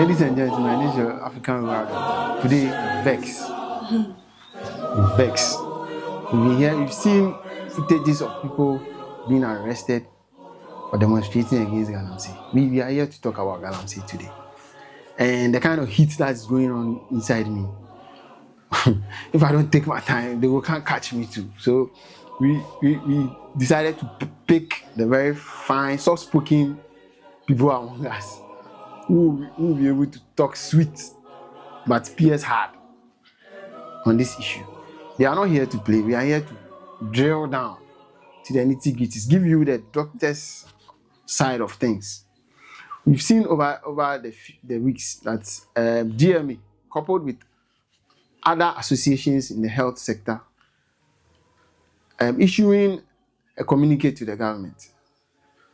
Ladies and gentlemen, this is your African Rural. Today, Vex. Vex. We've seen footages of people being arrested for demonstrating against Galamsey. We are here to talk about Galamsey today. And the kind of heat that's going on inside me. If I don't take my time, they can't catch me too. So we decided to pick the very fine, soft-spoken people among us who will be able to talk sweet but pierce hard on this issue. They are not here to play. We are here to drill down to the nitty-gritties, give you the doctor's side of things. We've seen over the weeks that GMA, coupled with other associations in the health sector, issuing a communique to the government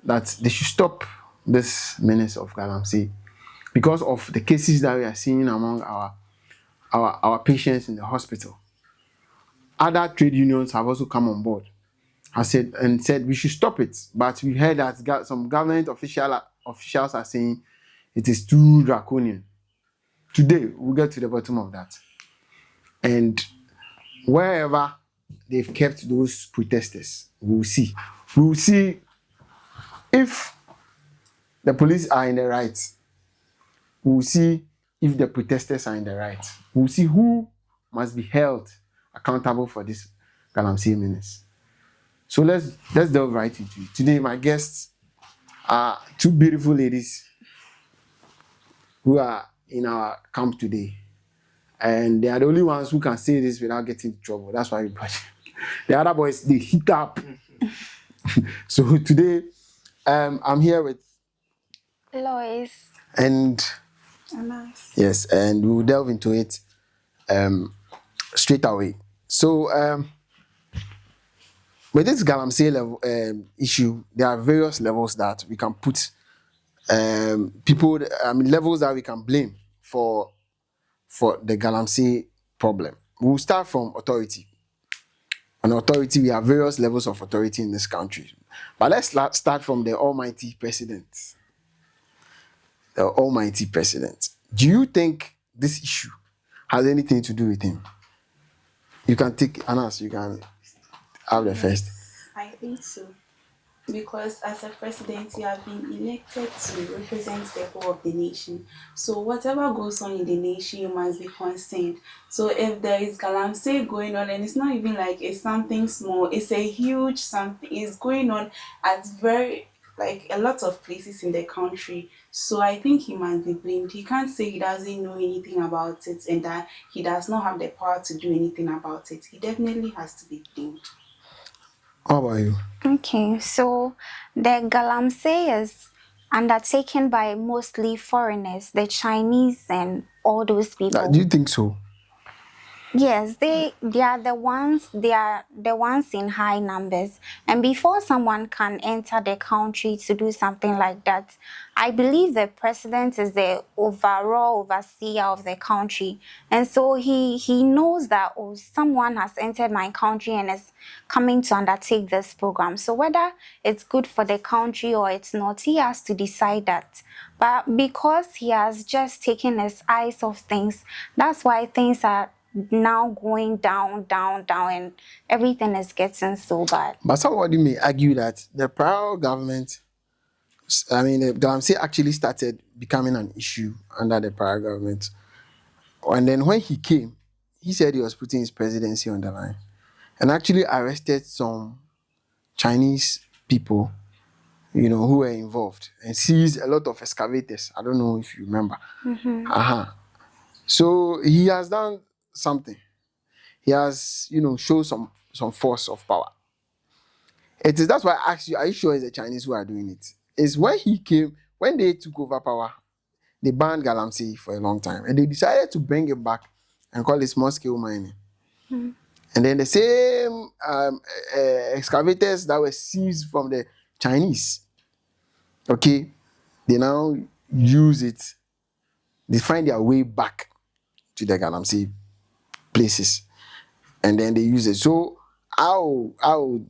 that they should stop this menace of Galamsey because of the cases that we are seeing among our patients in the hospital. Other trade unions have also come on board, has said we should stop it. But we heard that some government officials are saying it is too draconian. Today we'll get to the bottom of that. And wherever they've kept those protesters, we'll see. We'll see if the police are in the right. We'll see if the protesters are in the right. We'll see who must be held accountable for this Galamsey menace. So let's delve right into it. Today, my guests are two beautiful ladies who are in our camp today. And they are the only ones who can say this without getting in trouble. That's why we brought them. The other boys, they heat up. So today, I'm here with Lois and Anas. Yes, and we'll delve into it straight away. So with this Galamsey level issue, there are various levels that we can put levels that we can blame for the Galamsey problem. We'll start from authority. On authority, we have various levels of authority in this country. But let's start from the almighty president. The almighty president. Do you think this issue has anything to do with him? You can take Anas, you can have the first. I think so. Because as a president, you have been elected to represent the whole of the nation. So whatever goes on in the nation, you must be concerned. So if there is Galamsey going on, and it's not even like it's something small, it's a huge something. It's going on at a lot of places in the country. So I think he must be blamed. He can't say he doesn't know anything about it and that he does not have the power to do anything about it. He definitely has to be blamed. How about you? Okay, so the Galamsey is undertaken by mostly foreigners, the Chinese and all those people. Do you think so? Yes, they are the ones in high numbers. And before someone can enter the country to do something like that, I believe the president is the overall overseer of the country. And so he knows that someone has entered my country and is coming to undertake this program. So whether it's good for the country or it's not, he has to decide that. But because he has just taken his eyes off things, that's why things are now going down, and everything is getting so bad. But somebody may argue that the prior government, the Galamsey actually started becoming an issue under the prior government. And then when he came, he said he was putting his presidency on the line and actually arrested some Chinese people, who were involved and seized a lot of excavators. I don't know if you remember. Mm-hmm. So he has done something. He has, shown some force of power. That's why I asked you, are you sure it's the Chinese who are doing it? It's when they took over power, they banned Galamsey for a long time. And they decided to bring it back and call it small-scale mining. Mm-hmm. And then the same excavators that were seized from the Chinese, okay, they now use it. They find their way back to the Galamsey places, and then they use it. So I would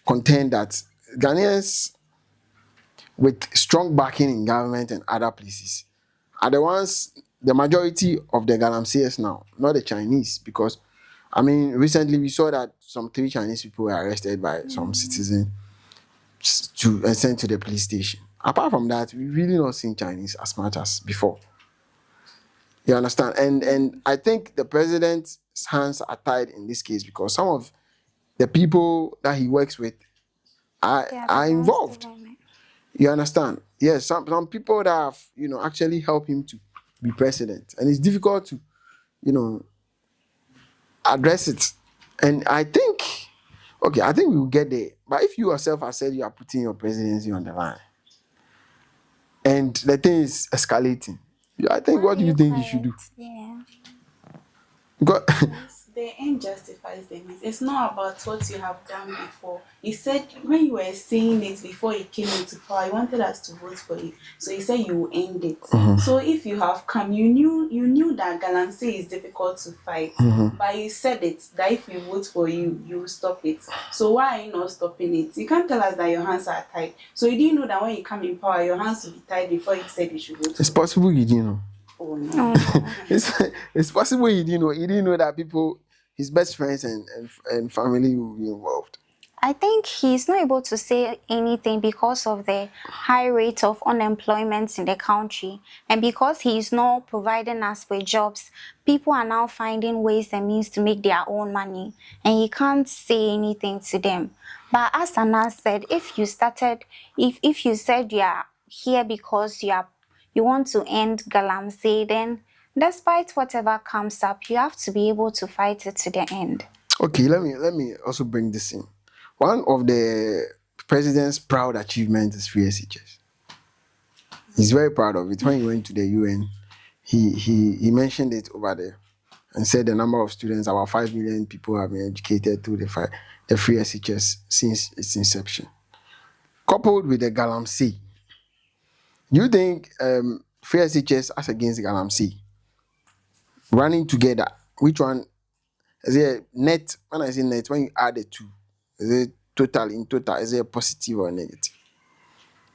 contend that Ghanaians with strong backing in government and other places are the ones, the majority of the Galamseyers now, not the Chinese, because I mean, recently we saw that some 3 Chinese people were arrested by some citizen to and sent to the police station. Apart from that, we really not seen Chinese as much as before. You understand? And I think the president's hands are tied in this case because some of the people that he works with They are the are ones involved. doing it. You understand? Yes, some people that have, actually helped him to be president. And it's difficult to, address it. And I think, okay, I think we will get there. But if you yourself have said you are putting your presidency on the line and the thing is escalating, I think, Why what are do you you think you should quiet? do? Yeah. Because Yes, the end justifies the means. It's not about what you have done before. He said when you were saying it before he came into power, he wanted us to vote for it. So he said you will end it. So if you have come, you knew that Galamsey is difficult to fight, but you said it that if we vote for you, you will stop it. So why are you not stopping it? You can't tell us that your hands are tied. So you didn't know that when you come in power, your hands will be tied before you said you should vote for it's it. possible you didn't know. Oh no. It's, it's possible he didn't know. He didn't know that people, his best friends and family will be involved. I think he's not able to say anything because of the high rate of unemployment in the country. And because he's not providing us with jobs, people are now finding ways and means to make their own money. And he can't say anything to them. But as Anna said, if you said you are here because you want to end Galamsey, then despite whatever comes up, you have to be able to fight it to the end. Okay, let me also bring this in. One of the president's proud achievements is free SHS. He's very proud of it. When he went to the UN, he mentioned it over there and said the number of students, about 5 million people, have been educated through the free SHS since its inception. Coupled with the Galamsey, do you think free SHS as against Galamsey running together, which one is it net? When I say net, when you add the two, is it total, is it positive or negative?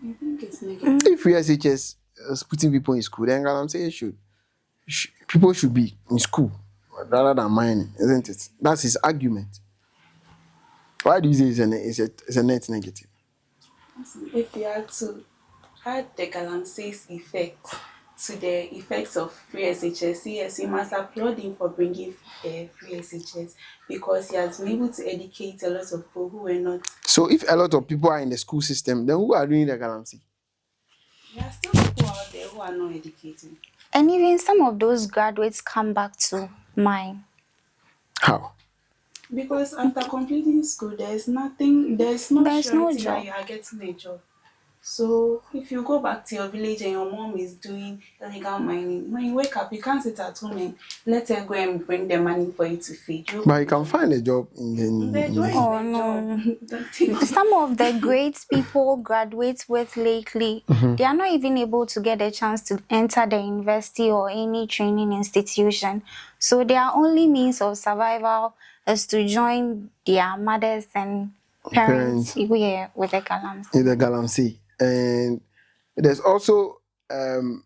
I think it's negative. If free SHS is putting people in school, then Galamsey people should be in school rather than mining, isn't it? That's his argument. Why do you say it's a net negative? If you had to add the Galamsey's effect to the effects of free SHS, yes, we must applaud him for bringing free SHS because he has been able to educate a lot of people who were not. So if a lot of people are in the school system, then who are doing the Galamsey? There are still people out there who are not educated. And even some of those graduates come back to mine. How? Because after completing school, there's no There's no surety job. that you are getting a job. So if you go back to your village and your mom is doing illegal mining, when you wake up, you can't sit at home and let her go and bring the money for you to feed you. But you can find a job in They're doing Oh, the no. job. Don't think- Some of the grades people graduate with lately, they are not even able to get a chance to enter the university or any training institution. So their only means of survival is to join their mothers and parents, with the Galamsey. in the Galamsey. And there's also, I've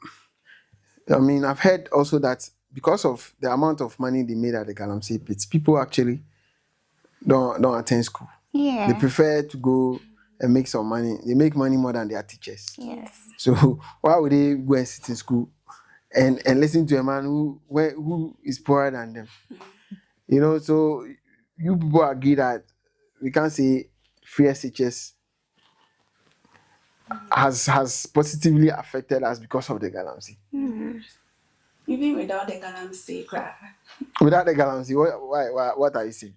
heard also that because of the amount of money they made at the Galamsey pits, people actually don't attend school. Yeah. They prefer to go and make some money. They make money more than their teachers. Yes. So why would they go and sit in school and listen to a man who is poorer than them? So you people agree that we can't say free SHS has positively affected us because of the Galamsey. Even without the Galamsey, Without the Galamsey, what are you saying?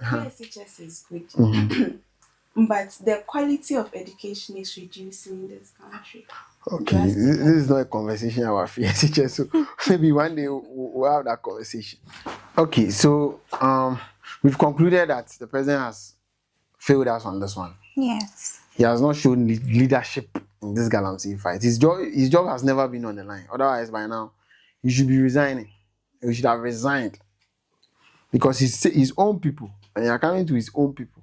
SHS is good. But the quality of education is reducing in this country. Okay, this is not a conversation about free SHS, so maybe one day we'll have that conversation. Okay, so we've concluded that the president has failed us on this one. Yes. He has not shown leadership in this Galamsey fight. His job has never been on the line. Otherwise, by now, he should be resigning. He should have resigned. Because his own people, and they are coming to his own people.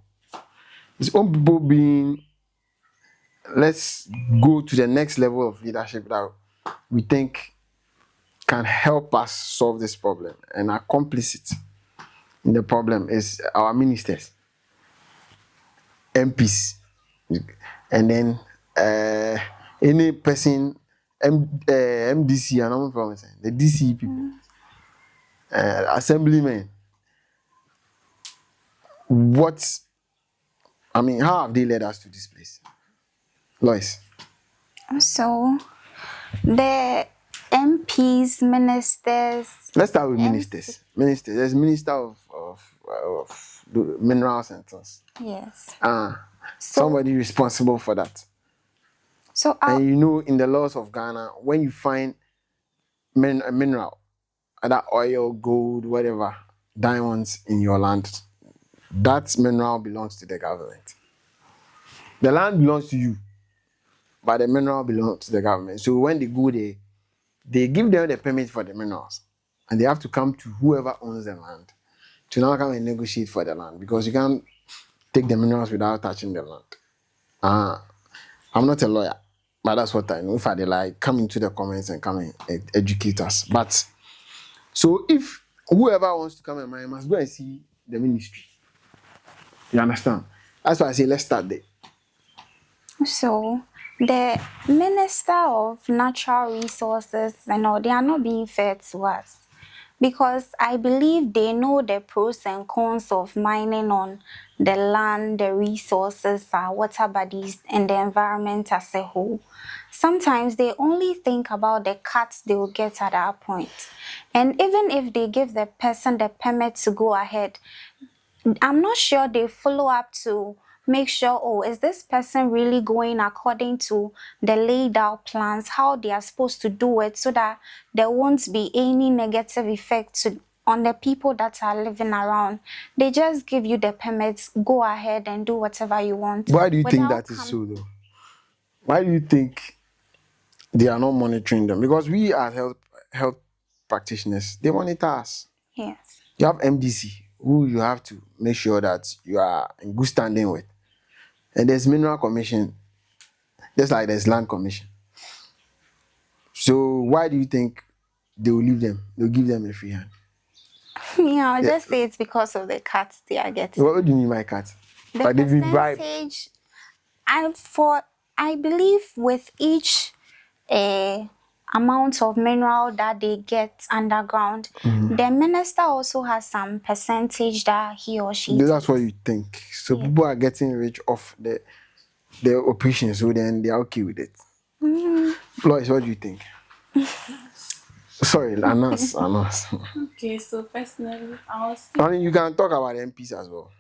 His own people being, let's go to the next level of leadership that we think can help us solve this problem and are complicit in the problem is our ministers, MPs, and then any person, MDC, and I'm from the DC people, assemblymen. What, I mean, how have they led us to this place? Lois. So the MPs, ministers. Let's start with ministers. Ministers. There's minister of the minerals and things. Yes. Somebody responsible for that. So And you know, in the laws of Ghana, when you find a mineral, either oil, gold, whatever, diamonds in your land, that mineral belongs to the government. The land belongs to you, but the mineral belongs to the government. So when they go there, they give them the permit for the minerals, and they have to come to whoever owns the land to now come and negotiate for the land, because you can't take the minerals without touching the land. I'm not a lawyer, but that's what I know. If I like, come into the comments and come and educate us. But so if whoever wants to come and mine must go and see the ministry. You understand? That's why I say let's start there. So the Minister of Natural Resources, they are not being fair to us, because I believe they know the pros and cons of mining on the land, the resources, our water bodies, and the environment as a whole. Sometimes they only think about the cuts they will get at that point. And even if they give the person the permit to go ahead, I'm not sure they follow up to make sure, is this person really going according to the laid out plans, how they are supposed to do it, so that there won't be any negative effect on the people that are living around. They just give you the permits, go ahead and do whatever you want. Why do you think that is so, though? Why do you think they are not monitoring them? Because we as health practitioners, they monitor us. Yes. You have MDC, who you have to make sure that you are in good standing with. And there's Mineral Commission, just like there's Land Commission. So why do you think they will leave them? They'll give them a free hand. Yeah, I'll just say it's because of the cuts they are getting. What do you mean by cut? The Like they've been bribed. percentage, I believe with each amount of mineral that they get underground, the minister also has some percentage that he or she That's takes. what you think. So people are getting rich off the operations, so then they are okay with it. Lois, what do you think? Sorry, Anas. Okay, so personally, I mean, you can talk about MPs as well.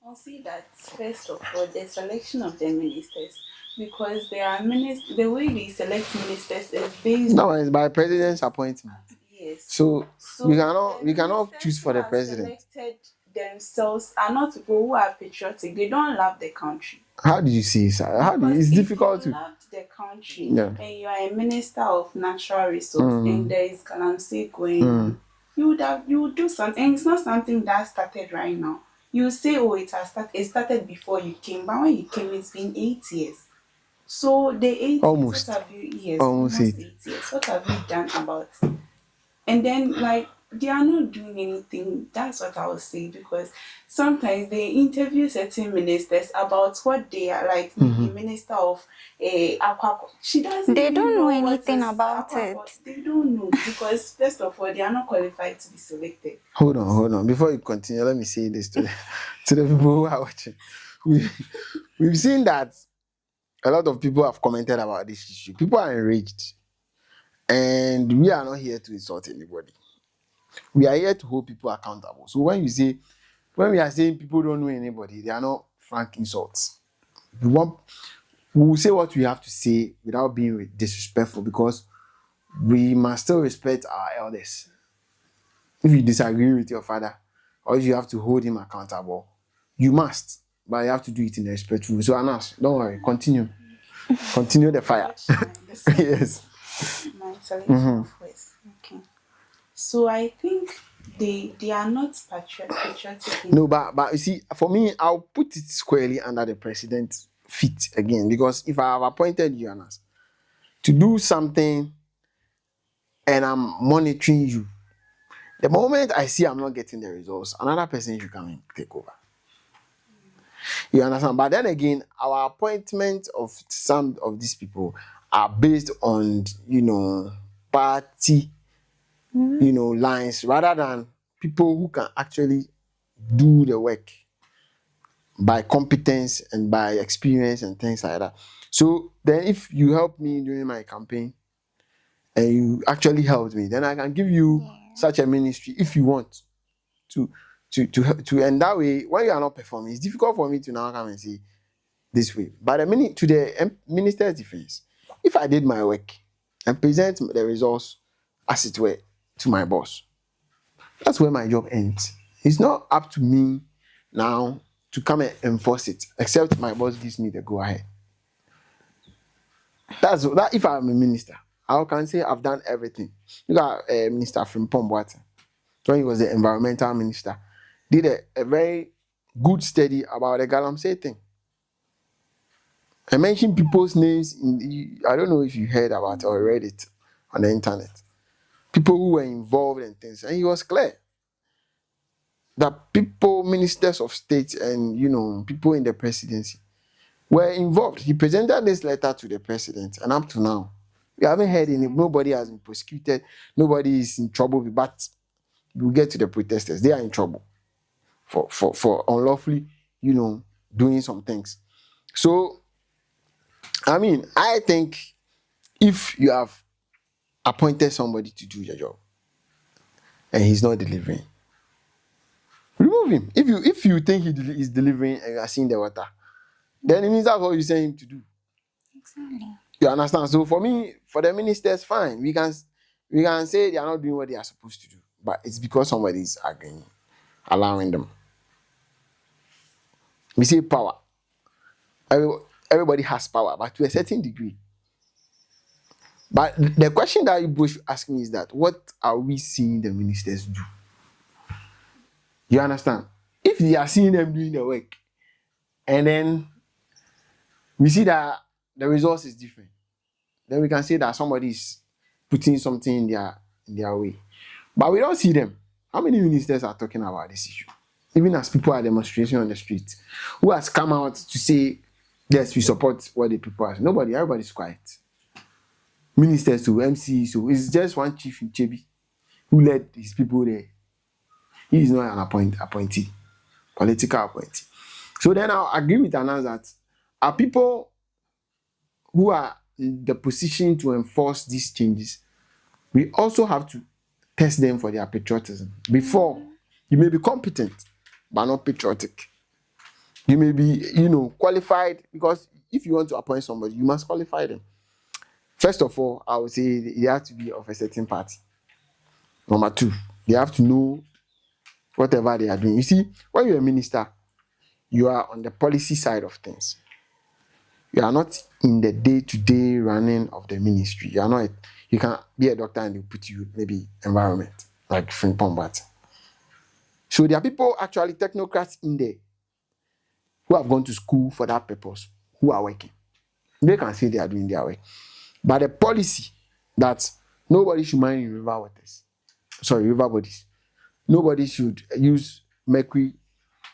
I'll see that first of all, the selection of the ministers, because there are the way they select ministers is based. No, it's by president's appointment. Yes. So we cannot choose for the president. Selected themselves are not people who are patriotic. They don't love the country. How do you see it? It's difficult to love the country, Yeah. and you are a minister of natural resources, and there is Galamsey going. You would do something, and it's not something that started right now. You say, it started before you came, but when you came, it's been 8 years. So the 8 years, Almost. what have you? Yes, Almost almost 8. 8 years. What have you done about it? And then, like, they are not doing anything. That's what I would say, because sometimes they interview certain ministers about what they are like. The minister of aquaculture, she doesn't. They even don't know what anything is about aquaculture. it. They don't know, because first of all, they are not qualified to be selected. Hold on. Before you continue, let me say this to the people who are watching. We've seen that a lot of people have commented about this issue. People are enraged. And we are not here to insult anybody. We are here to hold people accountable. So when we are saying people don't know anybody, they are not frank insults. We will say what we have to say without being disrespectful, because we must still respect our elders. If you disagree with your father, or if you have to hold him accountable, you must, but you have to do it in a respectful way. So Anas, don't worry, continue the fire. Yes. My selection of words. Okay. So I think they are not patriotic. No, but you see, for me, I'll put it squarely under the president's feet again, because if I have appointed you, Anas, to do something and I'm monitoring you, the moment I see I'm not getting the results, another person should come and take over. You understand? But then again, our appointment of some of these people are based on, party, lines, rather than people who can actually do the work by competence and by experience and things like that. So then if you help me during my campaign and you actually helped me, then I can give you such a ministry if you want to and that way, when you are not performing, it's difficult for me to now come and say this way. But a minute to the minister's defense, if I did my work and present the results as it were to my boss, that's where my job ends. It's not up to me now to come and enforce it, except my boss gives me the go ahead. That's that. If I'm a minister, I can say I've done everything. You got Minister Frimpong Boateng, when he was the environmental minister, did a very good study about the Galamsey thing. I mentioned people's names. I don't know if you heard about it or read it on the internet. People who were involved in things, and he was clear that people, ministers of state, and people in the presidency were involved. He presented this letter to the president, and up to now, we haven't heard any. Nobody has been prosecuted. Nobody is in trouble. But we get to the protesters; they are in trouble for unlawfully, doing some things. So, I think if you have appointed somebody to do your job and he's not delivering, remove him. If you think he's delivering and you are seeing the water, then it means that's what you send him to do. Exactly. You understand? So for me, for the ministers, fine. We can say they are not doing what they are supposed to do, but it's because somebody is agreeing, allowing them. We say power. Everybody has power, but to a certain degree. But the question that you both should ask me is that what are we seeing the ministers do? You understand? If they are seeing them doing the work, and then we see that the results is different, then we can say that somebody is putting something in their way. But we don't see them. How many ministers are talking about this issue? Even as people are demonstrating on the street, who has come out to say, yes, we support what the people are. Nobody, everybody's quiet. Ministers to MCs, so it's just one chief in Chebi who led his people there. He is not an appointee, political appointee. So then I'll agree with Anas that are people who are in the position to enforce these changes, we also have to test them for their patriotism. Before, you may be competent, but not patriotic. You may be, qualified, because if you want to appoint somebody, you must qualify them. First of all, I would say they have to be of a certain party. Number two, they have to know whatever they are doing. You see, when you're a minister, you are on the policy side of things. You are not in the day-to-day running of the ministry. You are not. You can be a doctor and they put you maybe environment, like Frimpong Boateng. So there are people, actually technocrats in there, who have gone to school for that purpose, who are working. They can say they are doing their work. But the policy that nobody should mine in river bodies. Nobody should use mercury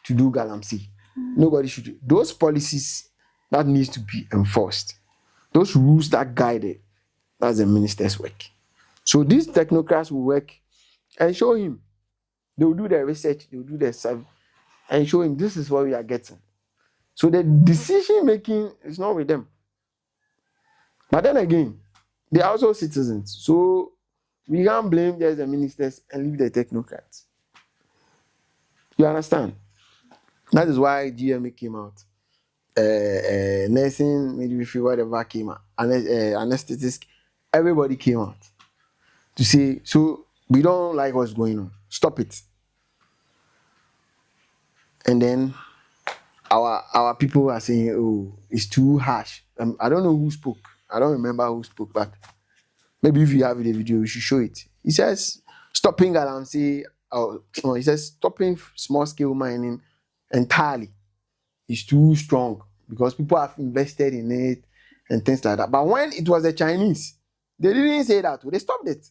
to do Galamsey. Nobody should. Those policies that needs to be enforced. Those rules that guide it, that's the minister's work. So these technocrats will work and show him. They will do their research, they will do their survey, and show him this is what we are getting. So the decision making is not with them. But then again, they are also citizens. So we can't blame just the ministers and leave the technocrats. You understand? That is why GMA came out. Nursing, midwifery, whatever came out. Anesthetist, everybody came out to say, so we don't like what's going on. Stop it. And then our people are saying, oh, it's too harsh. I don't know who spoke. I don't remember who spoke, but maybe if you have the video, you should show it. He says, stopping Galamsey, he says, stopping small scale mining entirely is too strong because people have invested in it and things like that. But when it was the Chinese, they didn't say that. They stopped it.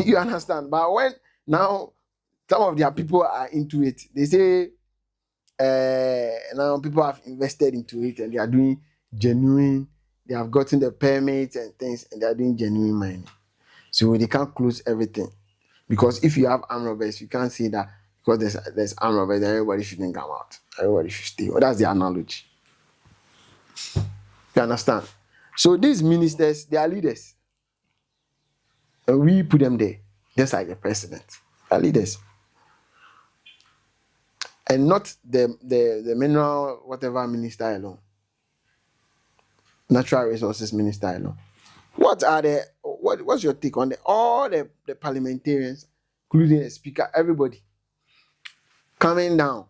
You understand? But when now some of their people are into it, they say now people have invested into it and they are doing genuine, they have gotten the permits and things and they are doing genuine mining. So they can't close everything. Because if you have armed robbers, you can't say that because there's armed robbers, then everybody shouldn't come out. Everybody should stay. Well, that's the analogy. You understand? So these ministers, they are leaders. And we put them there, just like the president. They are leaders. And not the mineral whatever minister alone. Natural resources minister alone. What's your take on all the parliamentarians, including the speaker, everybody coming down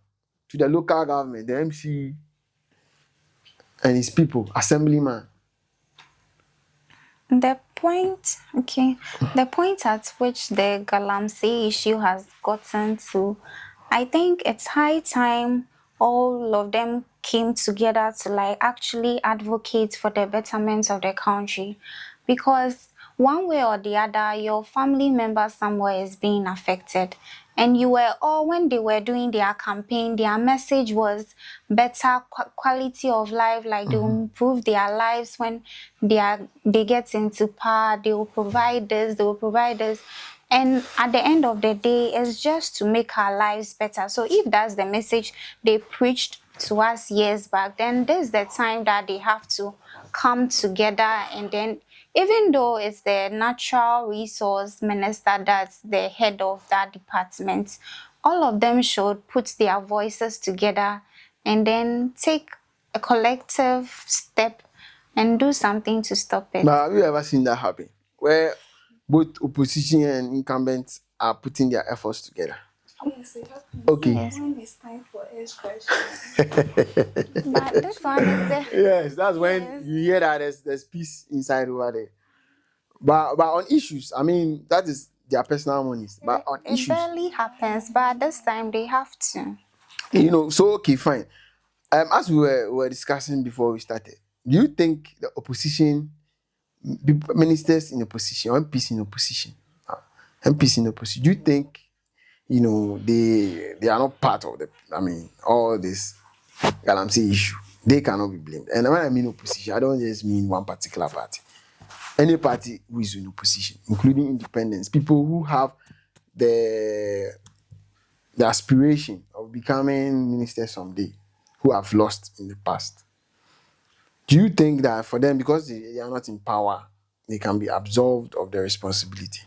to the local government, the MC and his people, assemblyman? The point at which the Galamsey issue has gotten to, I think it's high time all of them came together to like actually advocate for the betterment of the country, because one way or the other, your family member somewhere is being affected. And you were all, when they were doing their campaign, their message was better quality of life, like they will improve their lives when they get into power, they will provide this, they will provide this. And at the end of the day, it's just to make our lives better. So if that's the message they preached to us years back, then this is the time that they have to come together. And then, even though it's the natural resource minister that's the head of that department, all of them should put their voices together and then take a collective step and do something to stop it. But have you ever seen that happen? Where both opposition and incumbents are putting their efforts together? Yes, it happens. Okay. Yes. When it's time for expression. But this one is the Yes, that's when Yes. you hear that there's peace inside over there. But on issues, I mean, that is their personal monies. But on it issues, barely happens, but this time they have to. so okay, fine. As we were discussing before we started, do you think the opposition, ministers in opposition, MPs in opposition, MPs in opposition, do you think they are not part of all this Galamsey issue? They cannot be blamed. And when I mean opposition, I don't just mean one particular party. Any party who is in opposition, including independents, people who have the aspiration of becoming ministers someday, who have lost in the past. Do you think that for them, because they are not in power, they can be absolved of their responsibility?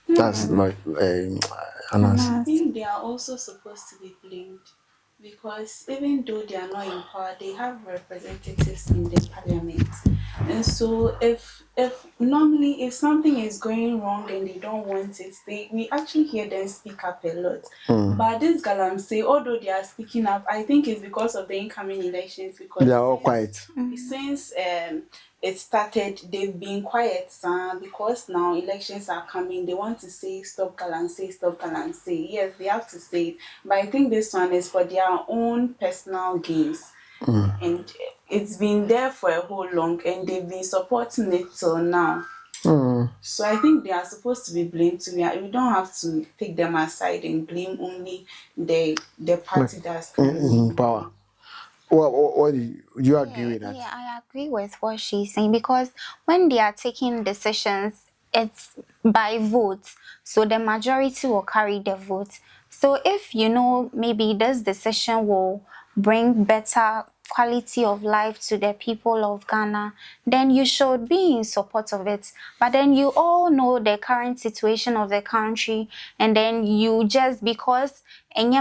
That's like I think they are also supposed to be blamed, because even though they are not in power, they have representatives in the parliament. And so if normally if something is going wrong and they don't want it, we actually hear them speak up a lot. But this Galamsey, although they are speaking up, I think it's because of the incoming elections, because they are all quiet. since it started, they've been quiet, because now elections are coming. They want to say stop Galamsey, stop Galamsey. Yes, they have to say it, but I think this one is for their own personal gains. And it's been there for a whole long, and they've been supporting it till now. So I think they are supposed to be blamed too. We don't have to take them aside and blame only the party that's in power. What do you agree with that? Yeah, I agree with what she's saying, because when they are taking decisions, it's by votes. So the majority will carry the vote. So if maybe this decision will bring better quality of life to the people of Ghana, then you should be in support of it. But then you all know the current situation of the country, and then you just, because power and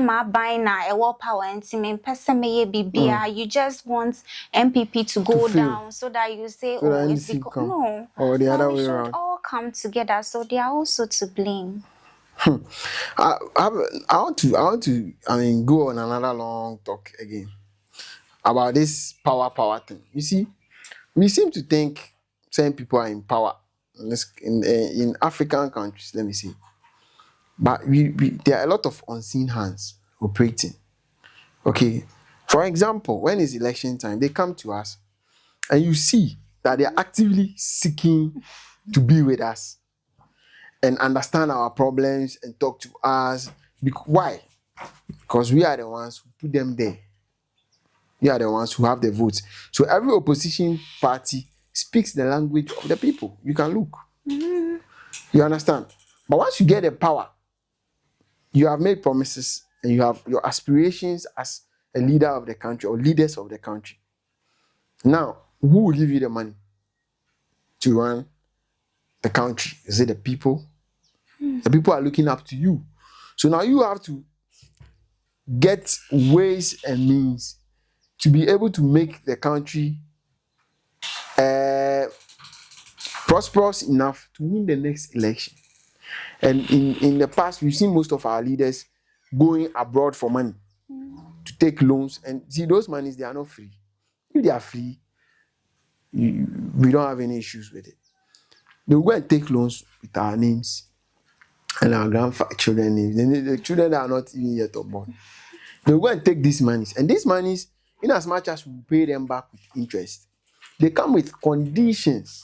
you just want MPP to go down, so that you say, So that it's NDC because come. no, Or the other we way should around. all come together. So they are also to blame. I want to go on another long talk again about this power thing. You see, we seem to think certain people are in power in African countries, let me say, but there are a lot of unseen hands operating. Okay, for example, when it's election time, they come to us and you see that they are actively seeking to be with us. and understand our problems and talk to us. Why? Because we are the ones who put them there. We are the ones who have the votes. So every opposition party speaks the language of the people. You can look. You understand? But once you get the power, you have made promises and you have your aspirations as a leader of the country or leaders of the country. Now, who will give you the money to run the country? Is it the people? The people are looking up to you. So now you have to get ways and means to be able to make the country prosperous enough to win the next election. And in the past, we've seen most of our leaders going abroad for money to take loans. And see, those monies, they are not free. If they are free, we don't have any issues with it. They will go and take loans with our names and our grandchildren names. And the children that are not even yet born. They will go and take these monies. And these monies, in as much as we pay them back with interest, they come with conditions.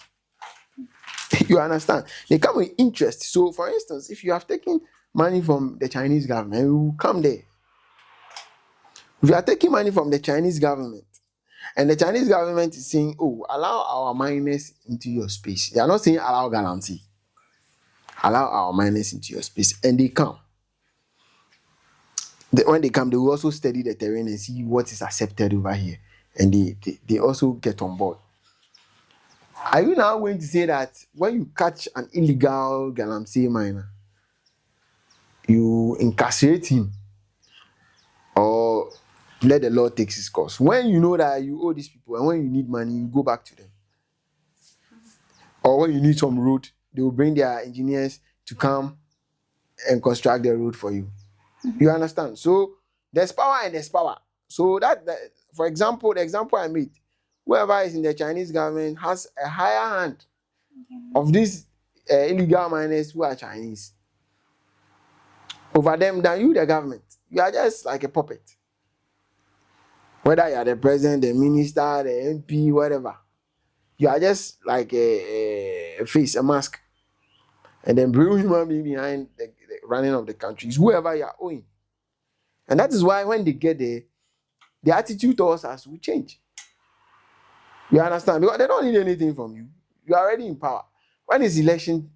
You understand? They come with interest. So, for instance, if you have taken money from the Chinese government, we will come there. If you are taking money from the Chinese government, and the Chinese government is saying, oh, allow our miners into your space. They are not saying allow Galamsey. Allow our miners into your space. And they come. When they come, they will also study the terrain and see what is accepted over here. And they also get on board. Are you now going to say that when you catch an illegal Galamsey miner, you incarcerate him or let the law take its course? When you know that you owe these people and when you need money, you go back to them. Or when you need some road, they will bring their engineers to come and construct the road for you. You understand? So there's power and there's power. So that for example, the example I made, whoever is in the Chinese government has a higher hand of these illegal miners who are Chinese over them than you, the government. You are just like a puppet. Whether you are the president, the minister, the MP, whatever, you are just like a face, a mask. And then real human being behind the running of the country is whoever you are owing. And that is why when they get there, the attitude towards us will change. You understand? Because they don't need anything from you. You are already in power. When it's election,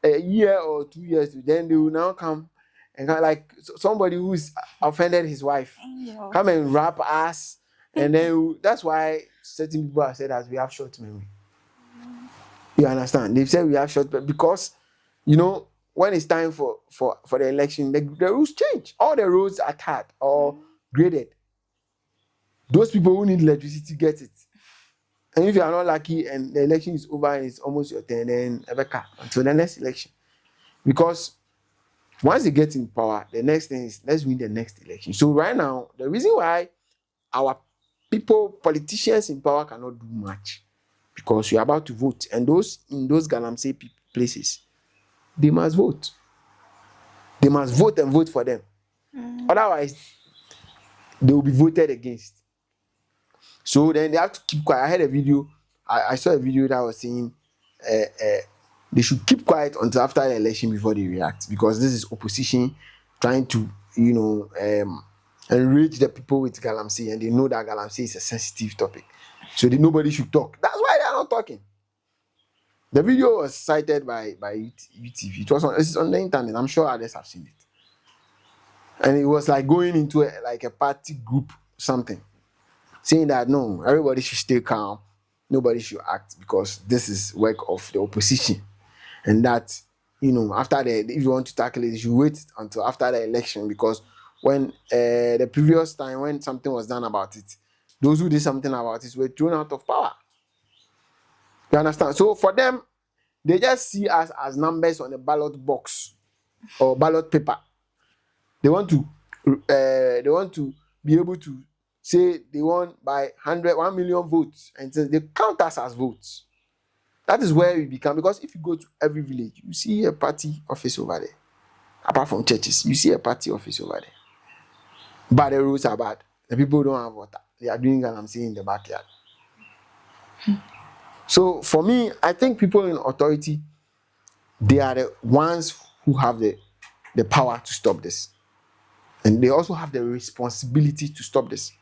a year or 2 years, then they will now come and like somebody who's offended his wife, come and rap us. And then that's why certain people have said that we have short memory. You understand? They've said we have short memory because, you know, when it's time for the election, the rules change. All the roads are tarred or graded. Those people who need electricity get it. And if you are not lucky and the election is over and it's almost your turn, then Rebecca, until the next election. Because once they get in power, the next thing is let's win the next election. So right now, the reason why our people, politicians in power cannot do much, because you're about to vote. And those in those Galamsey places, they must vote. They must vote and vote for them. Otherwise, they will be voted against. So then they have to keep quiet. I heard a video. I saw a video that was saying they should keep quiet until after the election before they react, because this is opposition trying to, you know, enrage the people with Galamsey, and they know that Galamsey is a sensitive topic. So nobody should talk. That's why they are not talking. The video was cited by UTV. It's on the internet. I'm sure others have seen it. And it was like going into a party group, something, saying that no, everybody should stay calm, nobody should act, because this is work of the opposition, and that, you know, after if you want to tackle it, you should wait until after the election, because when the previous time when something was done about it, those who did something about it were thrown out of power. You understand? So for them, they just see us as numbers on a ballot box or ballot paper. They want to be able to say they won by 1 million votes, and so they count us as votes. That is where we become, because if you go to every village, you see a party office over there. Apart from churches, you see a party office over there. But the roads are bad. The people don't have water. They are doing Galamsey in the backyard. So for me, I think people in authority they are the ones who have the power to stop this. And they also have the responsibility to stop this.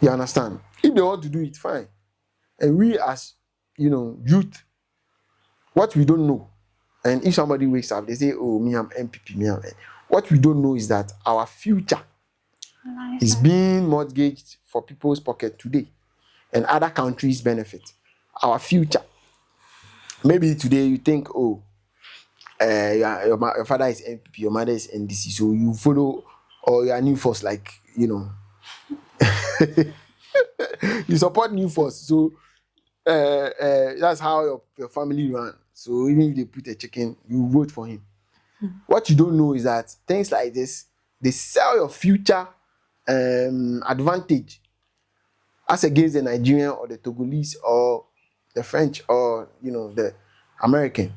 You understand? If they want to do it, fine. And we as, youth, what we don't know, and if somebody wakes up, they say, oh, me, I'm MPP, me, I'm... What we don't know is that our future is being mortgaged for people's pocket today, and other countries benefit. Our future. Maybe today you think, oh, your father is MPP, your mother is NDC, so you follow, or you are new force, like, you support new force, so that's how your family run. So even if they put a chicken, you vote for him. What you don't know is that things like this, they sell your future advantage as against the Nigerian or the Togolese or the French or the American.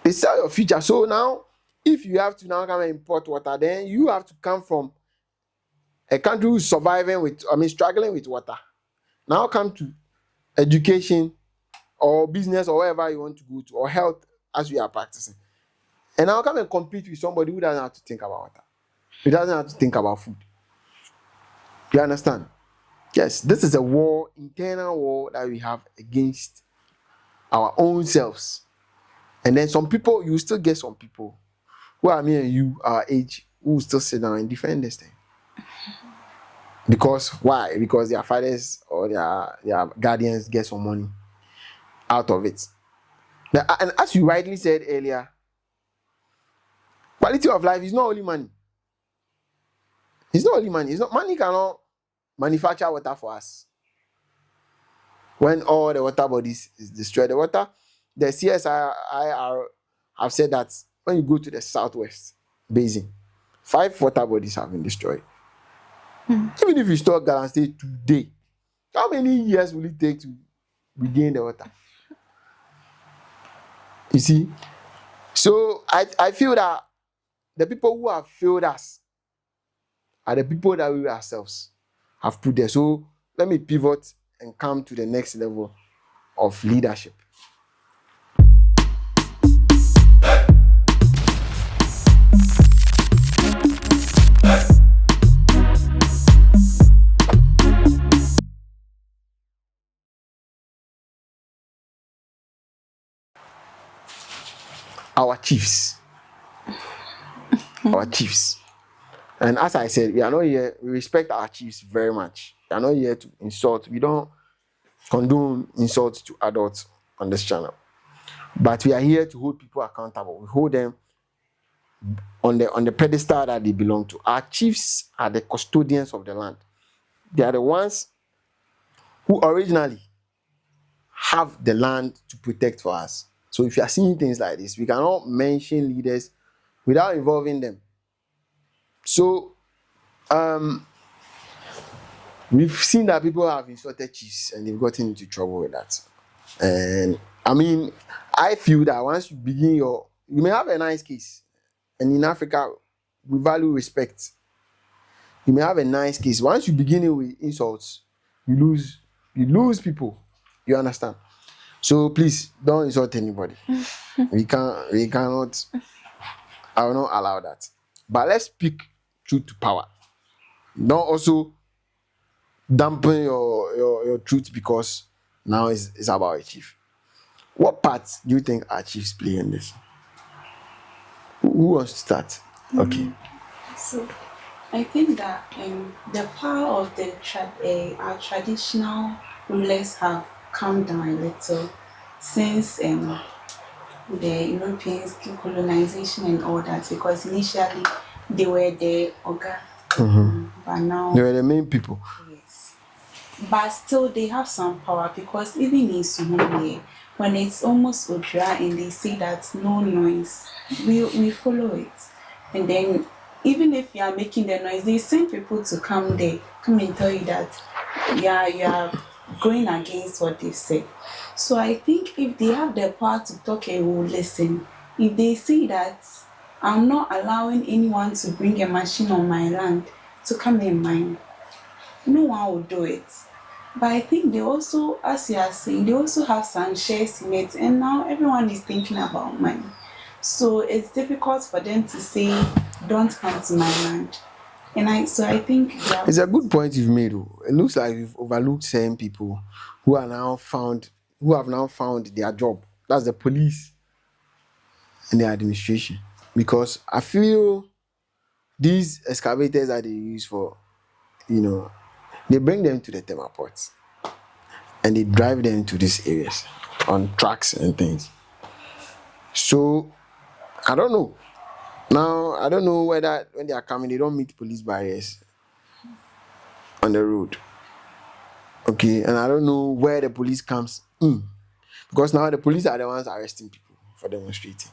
They sell your future. So now, if you have to now come and import water, then you have to come from a country who's struggling with water. Now come to education or business or wherever you want to go to, or health as we are practicing. And now come and compete with somebody who doesn't have to think about water. He doesn't have to think about food. You understand? Yes, this is a war, internal war that we have against our own selves. And then some people, you still get some people who are me and you, our age, who will still sit down and defend this thing. Because why? Because their fathers or their guardians get some money out of it. Now, and as you rightly said earlier, quality of life is not only money. It's not only money. It's not money cannot manufacture water for us. When all the water bodies is destroyed, the CSIR have said that when you go to the southwest basin, 5 water bodies have been destroyed. Even if you store Galamsey today, how many years will it take to regain the water? You see? So I feel that the people who have failed us are the people that we ourselves have put there. So let me pivot and come to the next level of leadership. Our chiefs. Our chiefs. And as I said, we are not here, we respect our chiefs very much. We are not here to insult. We don't condone insults to adults on this channel. But we are here to hold people accountable. We hold them on the pedestal that they belong to. Our chiefs are the custodians of the land. They are the ones who originally have the land to protect for us. So if you are seeing things like this, we cannot mention leaders without involving them. So we've seen that people have insulted chiefs and they've gotten into trouble with that. And I mean, I feel that once you begin you may have a nice case. And in Africa, we value respect. You may have a nice case. Once you begin it with insults, you lose people. You understand? So please don't insult anybody. we cannot. I will not allow that. But let's speak truth to power. Don't also dampen your truth because now it's about a chief. What part do you think our chiefs play in this? Who wants to start? Okay. So I think that the power of our traditional rulers have calmed down a little since the Europeans colonization and all that, because initially they were the Oga, but now They were the main people. yes. But still they have some power, because even in Somalia, when it's almost Odra and they say that no noise, we follow it. And then even if you are making the noise, they send people to come and tell you that you are going against what they say. So I think if they have the power to talk and will listen, if they say that I'm not allowing anyone to bring a machine on my land to come in mine, no one will do it. But I think they also, as you are saying, they also have some shares in it, and now everyone is thinking about money. So it's difficult for them to say, "Don't come to my land." And I think they are. It's a good point you've made. Oh. It looks like you've overlooked certain people who are now found, who have now found their job. That's the police and the administration. Because I feel these excavators that they use for, they bring them to the thermal ports and they drive them to these areas on trucks and things. So I don't know. Now I don't know whether when they are coming they don't meet police barriers on the road. Okay, and I don't know where the police comes in. Because now the police are the ones arresting people for demonstrating.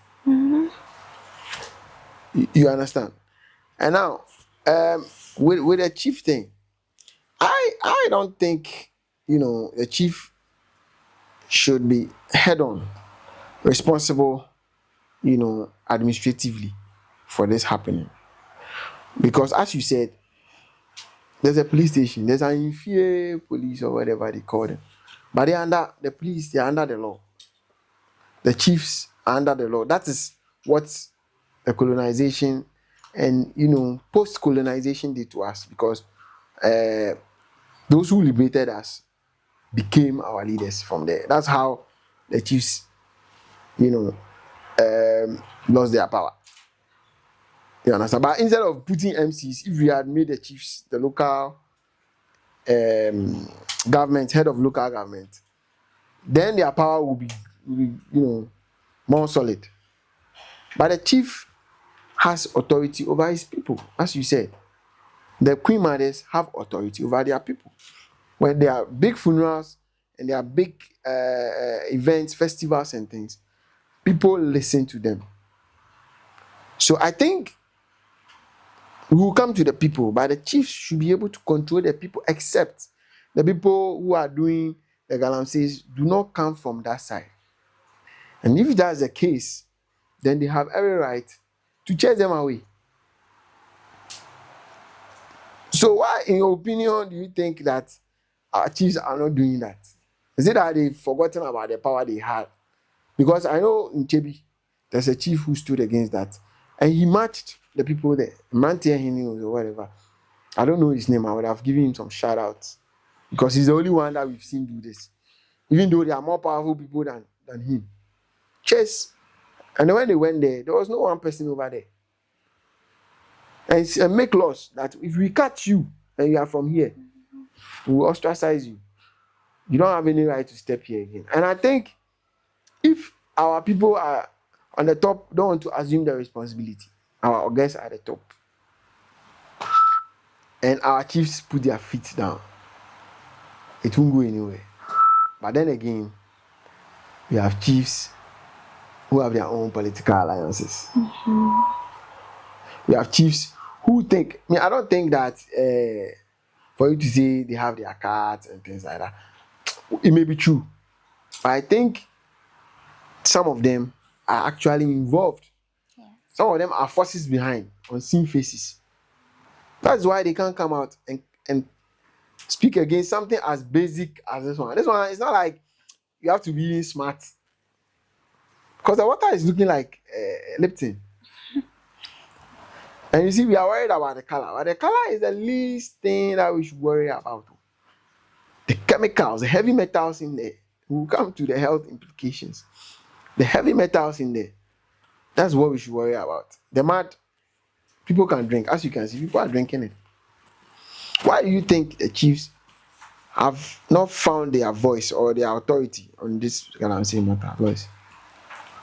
You understand? And now, with the chief thing, I don't think the chief should be head on responsible, administratively for this happening. Because as you said, there's a police station, there's an inferior police or whatever they call them, but they are under the police, they are under the law. The chiefs are under the law. That is what the colonization and post-colonization did to us, because those who liberated us became our leaders from there. That's how the chiefs, lost their power. You understand? But instead of putting MCs, if we had made the chiefs the local government, head of local government, then their power will be more solid. But the chief has authority over his people, as you said. The queen mothers have authority over their people. When there are big funerals and there are big events, festivals and things, people listen to them. So I think we will come to the people, but the chiefs should be able to control the people, except the people who are doing the Galamseys do not come from that side. And if that's the case, then they have every right to chase them away. So why, in your opinion, do you think that our chiefs are not doing that? Is it that they've forgotten about the power they had? Because I know in Chebi, there's a chief who stood against that. And he matched the people there. Mantia Hini or whatever. I don't know his name. I would have given him some shout outs. Because he's the only one that we've seen do this. Even though there are more powerful people than him. Chess. And when they went there was no one person over there. And make laws that if we catch you and you are from here, we will ostracize you. You don't have any right to step here again. And I think if our people are on the top, don't want to assume the responsibility, our guests are at the top, and our chiefs put their feet down, it won't go anywhere. But then again, we have chiefs who have their own political alliances. We have chiefs who think, I don't think that for you to say they have their cards and things like that, it may be true. But I think some of them are actually involved. Yeah. Some of them are forces behind, unseen faces. That's why they can't come out and speak against something as basic as this one. This one, it's not like you have to be smart. Because the water is looking like Lipton. And you see, we are worried about the color. But the color is the least thing that we should worry about. The chemicals, the heavy metals in there. We'll come to the health implications. The heavy metals in there. That's what we should worry about. The mud, people can drink. As you can see, people are drinking it. Why do you think the chiefs have not found their voice or their authority on this Galamsey matter, boys?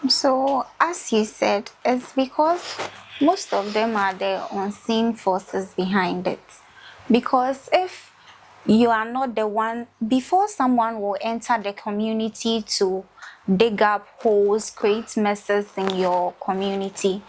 So, as you said, it's because most of them are the unseen forces behind it. Because if you are not the one, before someone will enter the community to dig up holes, create messes in your community,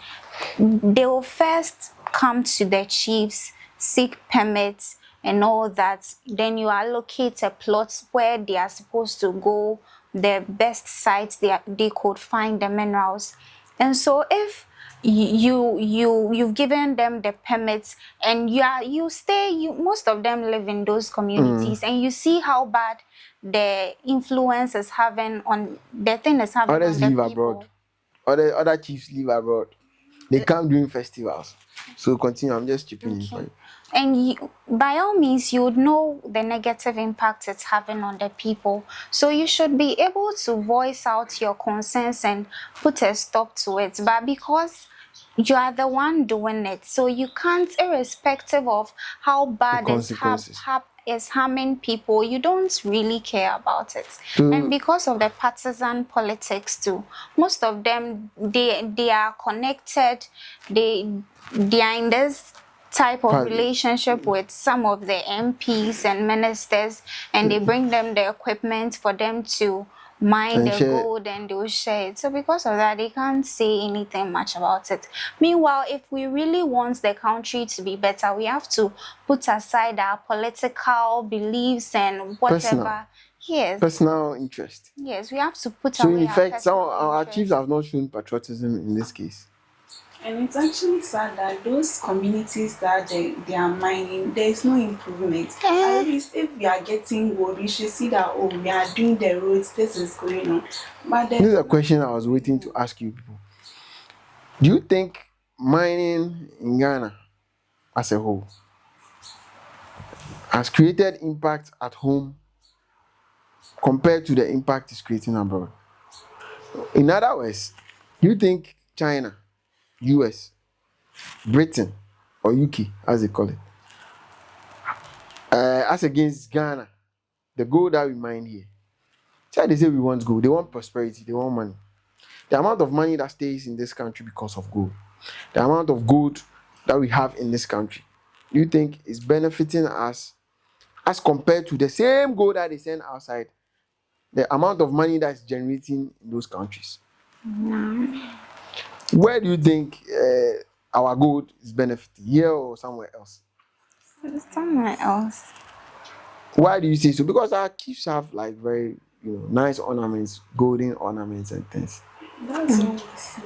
they will first come to the chiefs, seek permits and all that. Then you allocate a plot where they are supposed to go, the best sites they could find the minerals. And so if you've given them the permits, and most of them live in those communities, and you see how bad the influence is having on the thing is having Others on the live people. abroad. Other chiefs live abroad. They come during festivals. So continue. I'm just chipping in for you. And by all means, you would know the negative impact it's having on the people. So you should be able to voice out your concerns and put a stop to it. But because you are the one doing it, so you can't, irrespective of how bad The it's consequences. is harming people, you don't really care about it. So- And because of the partisan politics too, most of them, they are connected, they are in this type of relationship with some of the MPs and ministers, and they bring them the equipment for them to mine And the share- gold, and they'll share it. So because of that, they can't say anything much about it. Meanwhile, if we really want the country to be better, we have to put aside our political beliefs and whatever. Personal interest. Yes, we have to put So away in our fact, some personal of our interests. chiefs have not shown patriotism in this case. And it's actually sad that those communities that they are mining, there is no improvement. At least if we are getting gold, we should see that, oh, we are doing the roads, this is going on. But This is a question I was waiting to ask you people. Do you think mining in Ghana as a whole has created impact at home compared to the impact it's creating abroad? In other words, do you think China, US, Britain, or UK, as they call it, as against Ghana, the gold that we mine here? So they say we want gold, they want prosperity, they want money. The amount of money that stays in this country because of gold, the amount of gold that we have in this country, you think is benefiting us as compared to the same gold that they send outside, the amount of money that's generating in those countries? Where do you think our gold is benefiting, here or somewhere else? Somewhere else. Why do you say so? Because our chiefs have like very nice ornaments, golden ornaments and things. that's what we see.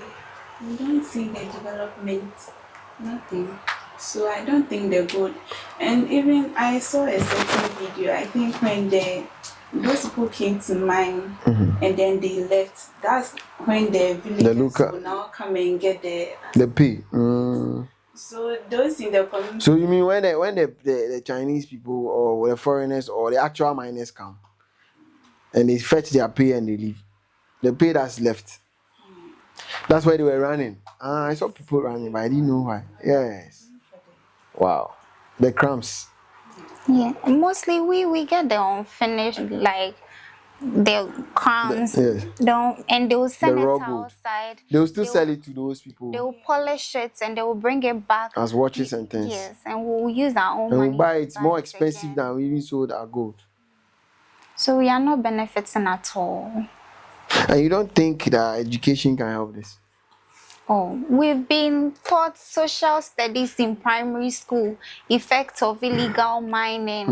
We don't see the development, nothing. So I don't think they're good. And even I saw a certain video, I think when those people came to mine and then they left, that's when the villagers local- will now come and get The pay. So those in the community. So you mean when the Chinese people or the foreigners or the actual miners come and they fetch their pay and they leave, the pay that's left, that's why they were running. I saw people running, but I didn't know why. Yes. Wow. The crumbs. Yeah, mostly we get the unfinished, like the crowns, Yes. and they will send The it raw gold. outside. They will still sell it to those people They will polish it and they will bring it back as watches and things. Yes, and we'll use our own And money we'll buy to it more it expensive again. than we even sold our gold. So we are not benefiting at all. And you don't think that education can help this? Oh, we've been taught social studies in primary school, effects of illegal mining.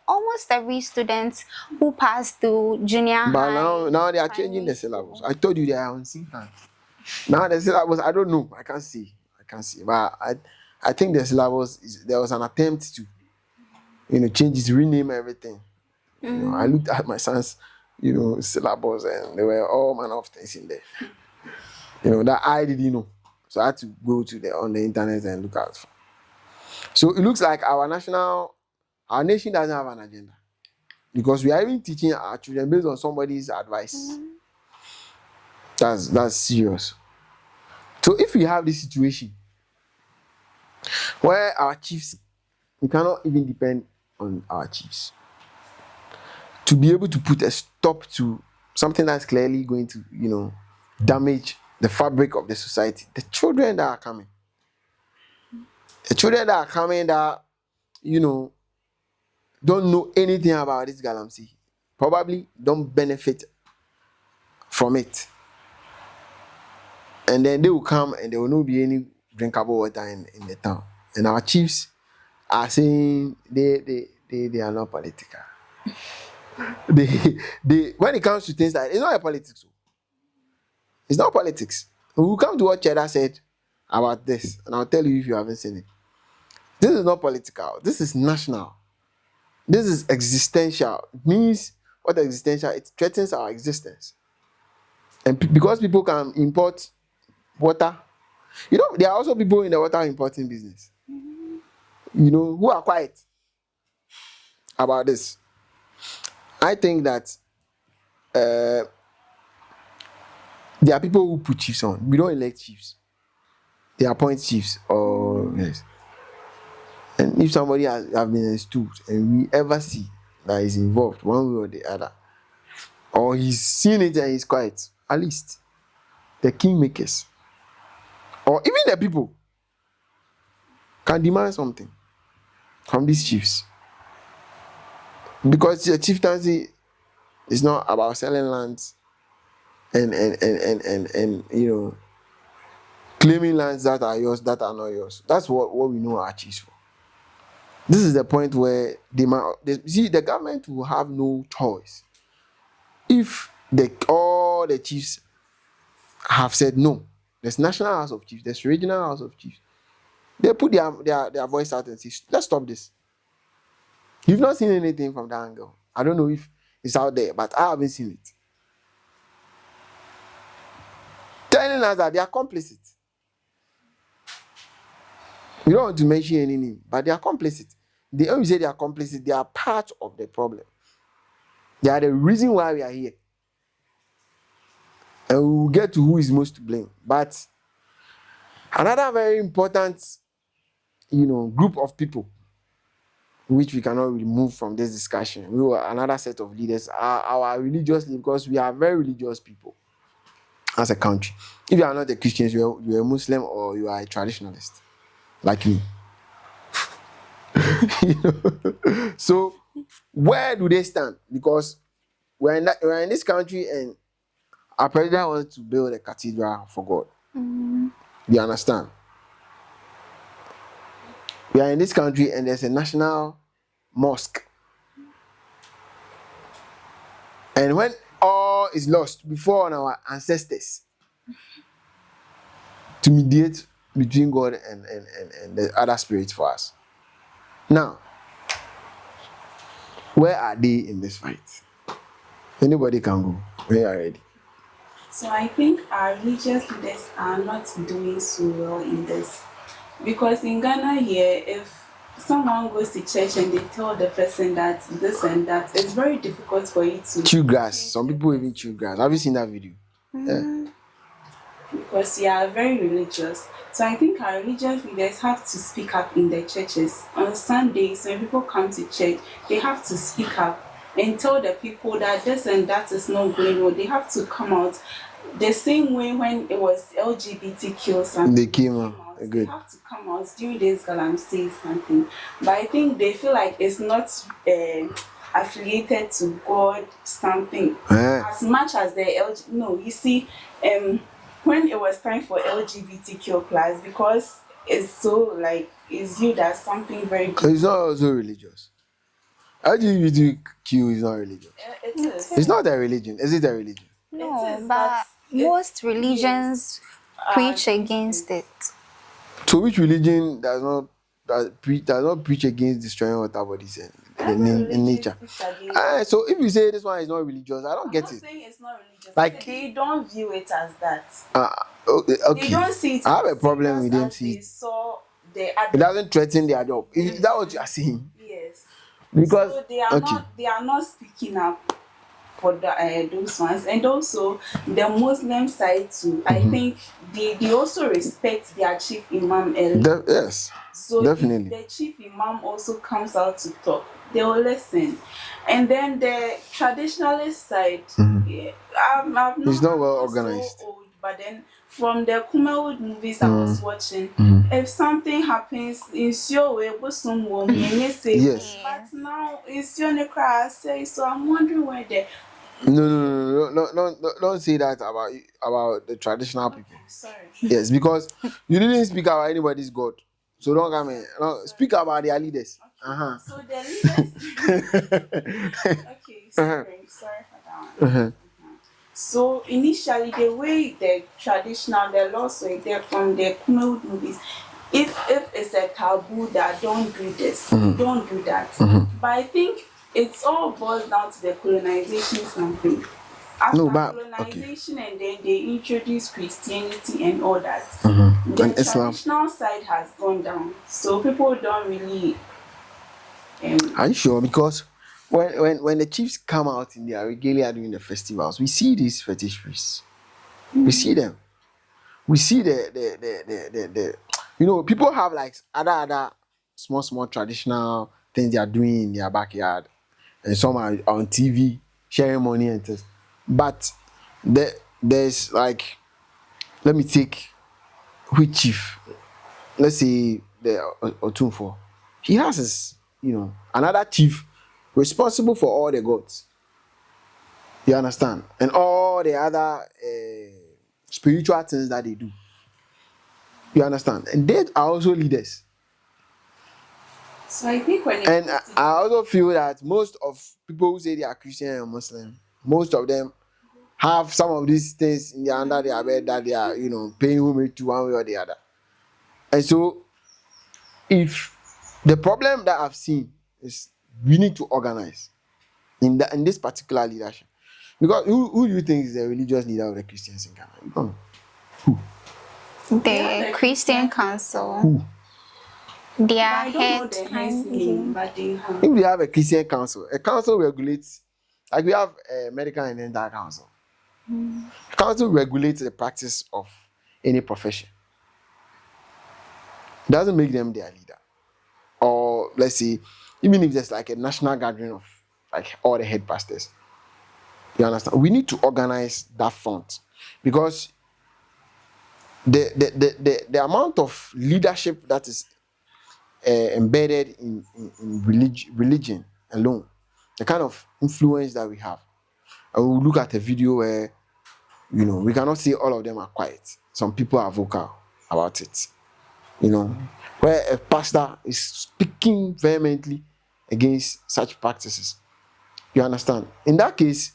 Almost every student who passed through junior But high. now they are changing the syllabus. I told you they are on sync time. Now the syllabus, I don't know. I can't see. But I think the syllabus there was an attempt to, change it, rename everything. I looked at my son's, syllabus and there were all manner of things in there. That I didn't know. So I had to go on the internet and look out for. So it looks like our nation doesn't have an agenda. Because we are even teaching our children based on somebody's advice. That's serious. So if we have this situation where our chiefs, we cannot even depend on our chiefs to be able to put a stop to something that's clearly going to, damage the fabric of the society. The children that are coming that, don't know anything about this Galamsey, probably don't benefit from it. And then they will come and there will not be any drinkable water in the town. And our chiefs are saying they are not political. they when it comes to things like, it's not a politics. It's not politics. We will come to what Cheddar said about this, and I'll tell you if you haven't seen it. This is not political. This is national. This is existential. It means what existential? It threatens our existence. And because people can import water, there are also people in the water importing business. Who are quiet about this. I think that there are people who put chiefs on. We don't elect chiefs. They appoint chiefs. Or yes. And if somebody has been installed and we ever see that he's involved one way or the other, or he's seen it and he's quiet, at least the kingmakers or even the people can demand something from these chiefs. Because the chieftaincy is not about selling lands and claiming lands that are yours, that are not yours. That's what we know our chiefs for. This is the point where the government will have no choice if all the chiefs have said no. There's National House of Chiefs, there's Regional House of Chiefs. They put their voice out and say, let's stop this. You've not seen anything from that angle. I don't know if it's out there, but I haven't seen it. Telling us that they are complicit. We don't want to mention any name, but they are complicit. When you say they are complicit, they are part of the problem. They are the reason why we are here. And we will get to who is most to blame. But another very important, group of people which we cannot remove from this discussion, another set of leaders are our religious leaders, because we are very religious people as a country. If you are not a Christian, you're a Muslim or you are a traditionalist, like me. So where do they stand? Because we're in this country and our president wants to build a cathedral for God. You understand? We are in this country and there's a national mosque. And when all is lost, before our ancestors to mediate between God and the other spirits for us. Now, where are they in this fight? Anybody can go. We are ready. So I think our religious leaders are not doing so well in this. Because in Ghana here, if someone goes to church and they tell the person that this and that, it's very difficult for you to chew grass. Some people even chew grass. Have you seen that video? Yeah. Because you are very religious. So I think our religious leaders have to speak up in their churches. On Sundays, when people come to church, they have to speak up and tell the people that this and that is not going on. They have to come out. The same way when it was LGBTQ something, they came out. They have to come out during this Galamsey something. But I think they feel like it's not affiliated to God something as much as the No, you see, when it was time for LGBTQ plus, because it's so it's viewed as something very good. It's not also religious. LGBTQ is not religious. It is. It's not a religion. Is it a religion? No, It is, but most religions preach against it. So which religion does not preach against destroying water bodies in nature? So if you say this one is not religious, I don't get it. I'm not saying it's not religious. They don't view it as that. Okay. They don't see it. I have a problem with them. See, it doesn't threaten their job. Is that what you are saying? Yes. Because so they are not speaking up for those ones, and also the Muslim side too. I think they also respect their chief imam. Yes, so definitely. If the chief imam also comes out to talk, they will listen. And then the traditionalist side, it's not well organized. So old, but then from the Kumawood movies I was watching, if something happens in your way, yes. But now it's your cry say, so I'm wondering where they. No, don't say that about the traditional people. Sorry. Yes, because you didn't speak about anybody's God. So don't come in. No, speak about their leaders. Okay. So the leaders. Okay, sorry for that one. So initially, the way the laws were there from the Khmer movies, if it's a taboo that don't do this, don't do that. But I think it's all boils down to the colonization something. After No, but okay. colonization, and then they introduced Christianity and all that. And The Islam. traditional side has gone down, so people don't really. Are you sure? Because when the chiefs come out in their regalia during the festivals, we see these fetish priests. We see them. We see the you know, people have like other small traditional things they are doing in their backyard, and some are on TV sharing money and things. But there's like, let me take which chief, let's say the Otunfo. He has his, another chief responsible for all the gods. You understand? And all the other spiritual things that they do. You understand? And they are also leaders. So I think And I also feel that most of people who say they are Christian and Muslim, most of them have some of these things in their under their bed that they are, paying homage to one way or the other. And so, if the problem that I've seen is we need to organize in this particular leadership, because who do you think is the religious leader of the Christians in Ghana? You don't know. The Christian Council. Who? Their I don't know head. the head's name, but they have. If we have a Christian council, a council regulates, like we have a medical and dental council. A council regulates the practice of any profession. It doesn't make them their leader. Or let's say, even if there's like a national gathering of like all the head pastors, you understand? We need to organize that front, because the amount of leadership that is embedded in religion alone, the kind of influence that we have. And we'll look at a video where, we cannot say all of them are quiet. Some people are vocal about it. Where a pastor is speaking vehemently against such practices. You understand? In that case,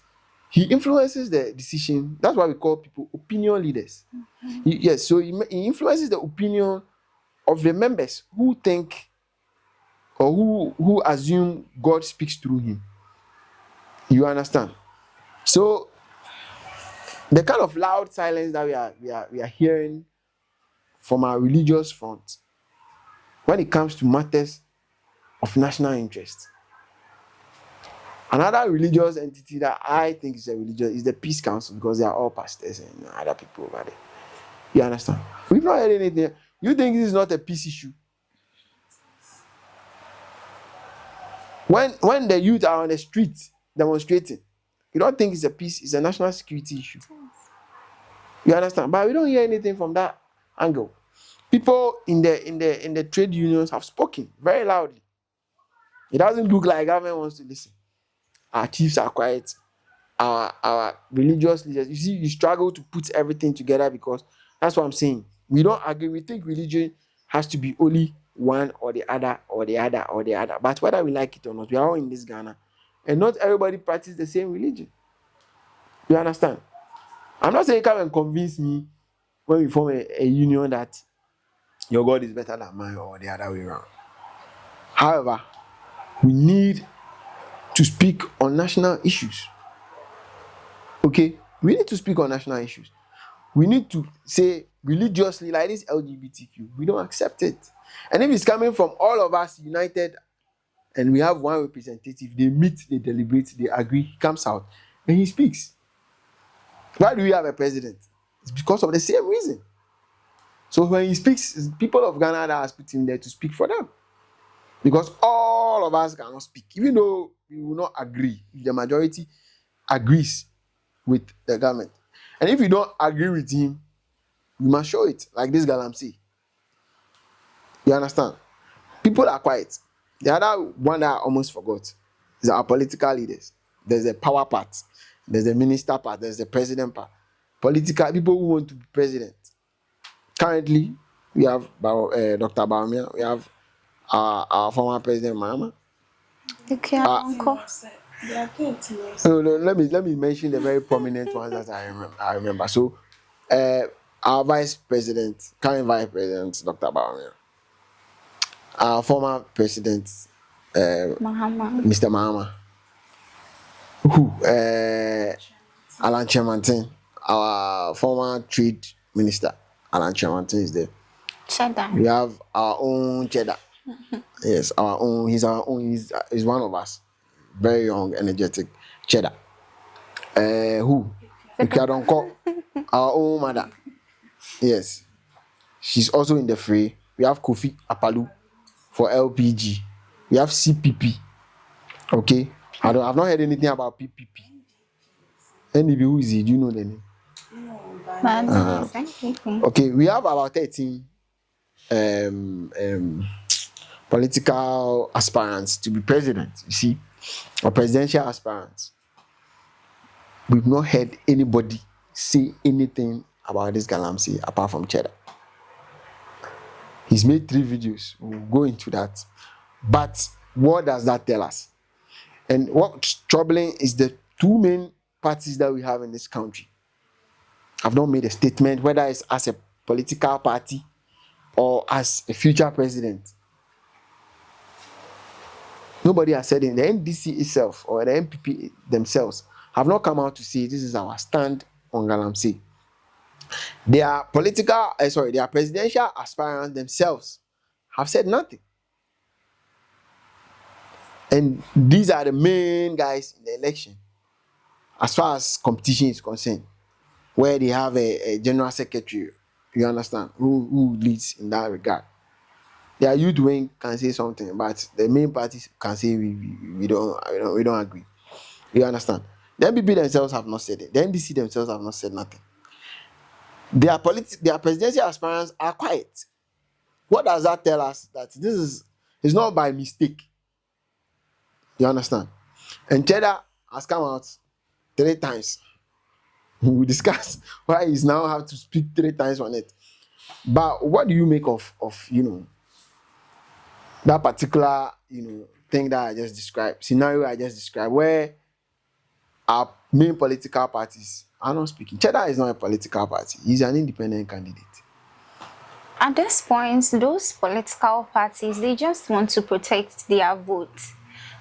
he influences the decision. That's why we call people opinion leaders. Yes, so he influences the opinion of the members who think or who assume God speaks through him. You understand? So the kind of loud silence that we are hearing from our religious front when it comes to matters of national interest. Another religious entity that I think is is the Peace Council, because they are all pastors and other people over there. You understand? We've not heard anything. You think this is not a peace issue? When the youth are on the street demonstrating, you don't think it's a national security issue? You understand? But we don't hear anything from that angle. People in the trade unions have spoken very loudly. It doesn't look like government wants to listen. Our chiefs are quiet. Our religious leaders, you see, you struggle to put everything together, because that's what I'm saying. We don't agree. We think religion has to be only one or the other or the other or the other. But whether we like it or not, we are all in this Ghana, and not everybody practices the same religion. You understand? I'm not saying come and convince me when we form a union that your God is better than mine or the other way around. However, we need to speak on national issues. Okay? We need to speak on national issues. We need to say religiously, like this LGBTQ, we don't accept it. And if it's coming from all of us united and we have one representative, they meet, they deliberate, they agree, he comes out and he speaks. Why do we have a president? It's because of the same reason. So when he speaks, it's people of Ghana that are speaking there to speak for them. Because all of us cannot speak, even though we will not agree. If the majority agrees with the government, and if you don't agree with him, you must show it, like this Galamsey. You understand? People are quiet. The other one that I almost forgot is our political leaders. There's a power part, there's a minister part, there's the president part. Political people who want to be president. Currently, we have Dr. Baumia, we have our former president, Mahama. Okay, uncle. They are guiltless. No, no, let me mention the very prominent ones that I remember. So, our vice president, current vice president, Dr. Bawumia, our former president, Muhammad. Mr. Mahama, who, Alan Chemantin, our former trade minister, Alan Chemantin is there. Cheddar. We have our own Cheddar. Yes, our own. He's our own. He's one of us. Very young, energetic Cheddar. Who? Ikadonko, our own mother. Yes, she's also in the fray. We have Kofi Apalu for LPG. We have CPP. Okay, I've not heard anything about PPP. NDB, who is it? Do you know the name? No, but Okay, we have about 13 political aspirants to be president. You see, or presidential aspirants. We've not heard anybody say anything about this Galamsey apart from Cheddar. He's made 3 videos. We'll go into that. But what does that tell us? And what's troubling is the 2 main parties that we have in this country have not made a statement, whether it's as a political party or as a future president. Nobody has said it. The NDC itself or the MPP themselves have not come out to say this is our stand on Galamsey. Their presidential aspirants themselves have said nothing. And these are the main guys in the election as far as competition is concerned, where they have a general secretary, you understand, who leads in that regard. Their youth wing can say something, but the main parties can say we don't agree. You understand? The MPP themselves have not said it. The NDC themselves have not said nothing. Their presidential aspirants are quiet. What does that tell us? That this is not by mistake. You understand? And Cheddar has come out 3 times. We discuss why he's now have to speak 3 times on it. But what do you make of that particular thing that I just described, scenario I just described, where our main political parties are not speaking? Cheddar is not a political party. He's an independent candidate. At this point, those political parties, they just want to protect their vote.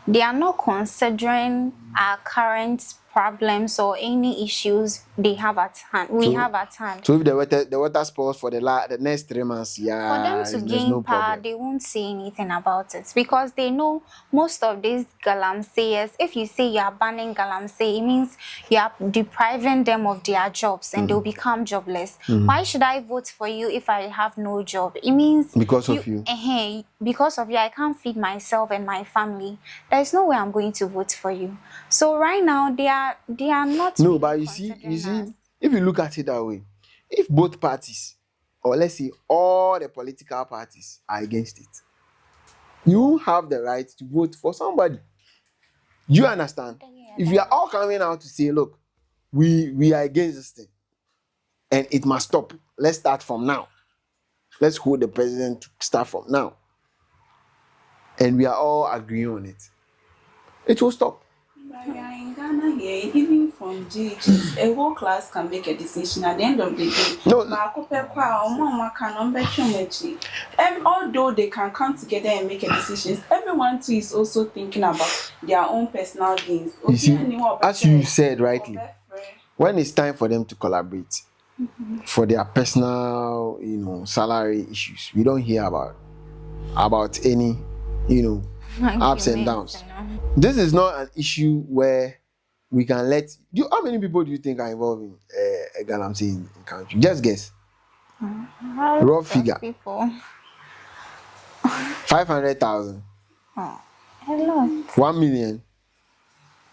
They are not considering our current problems or any issues they have at hand. Have at hand. So if the water spoils for the next 3 months, For them to gain no power, problem. they won't say anything about it because they know most of these Galamseyers, if you say you are banning Galamsey, it means you are depriving them of their jobs and they'll become jobless. Why should I vote for you if I have no job? It means Because of you. Because of you, I can't feed myself and my family. There's no way I'm going to vote for you. So right now, they are not. No, really but you see, considering us. if you look at it that way, if both parties, or let's say all the political parties, are against it, you have the right to vote for somebody. You understand? If we are all coming out to say, look, we are against this thing, and it must stop. Let's start from now. Let's hold the president to start from now, and we are all agreeing on it, it will stop. But we are in Ghana here, even from GHs, a whole class can make a decision at the end of the day. No. Although they can come together and make a decision, everyone too is also thinking about their own personal gains. You see, as you said rightly, when it's time for them to collaborate for their personal, salary issues, we don't hear about any, ups and downs. This is not an issue where we can let how many people do you think are involved in a Galamsey in country? Just guess. Raw figure. People. 500,000. Oh, a lot. 1 million.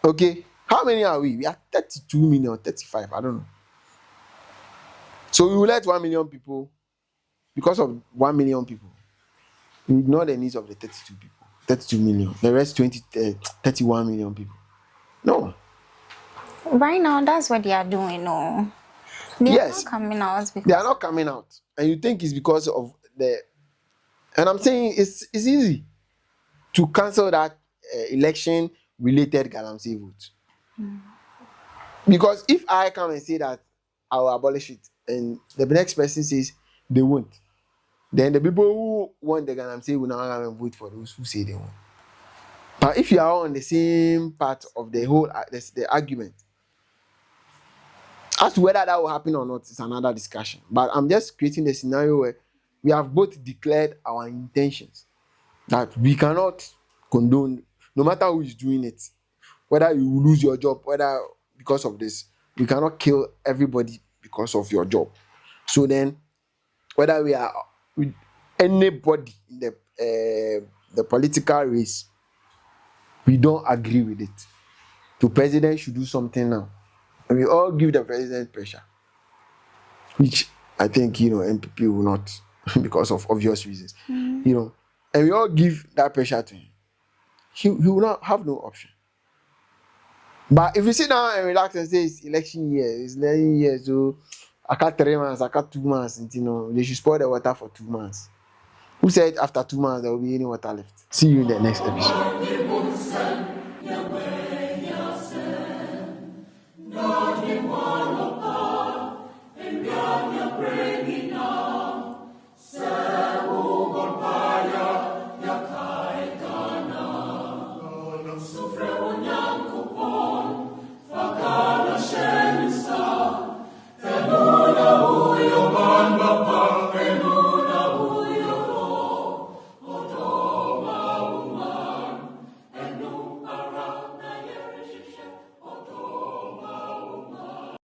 Okay. How many are we? We are 32 million, 35. I don't know. So we will let 1 million people, because of 1 million people, we ignore the needs of the 32 people. 32 million. The rest 31 million people. No. Right now, that's what they are doing. No. They are not coming out. They are not coming out. And you think it's because of the... And I'm saying it's easy to cancel that election related Galamsey votes. Because if I come and say that I will abolish it, and the next person says they won't, then the people who want the Galamsey will now come and vote for those who say they won't. But if you are on the same part of the whole the argument, as to whether that will happen or not is another discussion. But I'm just creating the scenario where we have both declared our intentions that we cannot condone, no matter who is doing it, whether you will lose your job, whether because of this, we cannot kill everybody because of your job. So then, whether we are with anybody in the political race, we don't agree with it. The president should do something now, and we all give the president pressure, which I think MPP will not because of obvious reasons, and we all give that pressure to him. He will not have no option. But if you sit down and relax and say it's election year, it's 9 years, so I got 3 months, I got 2 months, and they should spoil the water for 2 months. Who said after 2 months there will be any water left? See you in the next episode.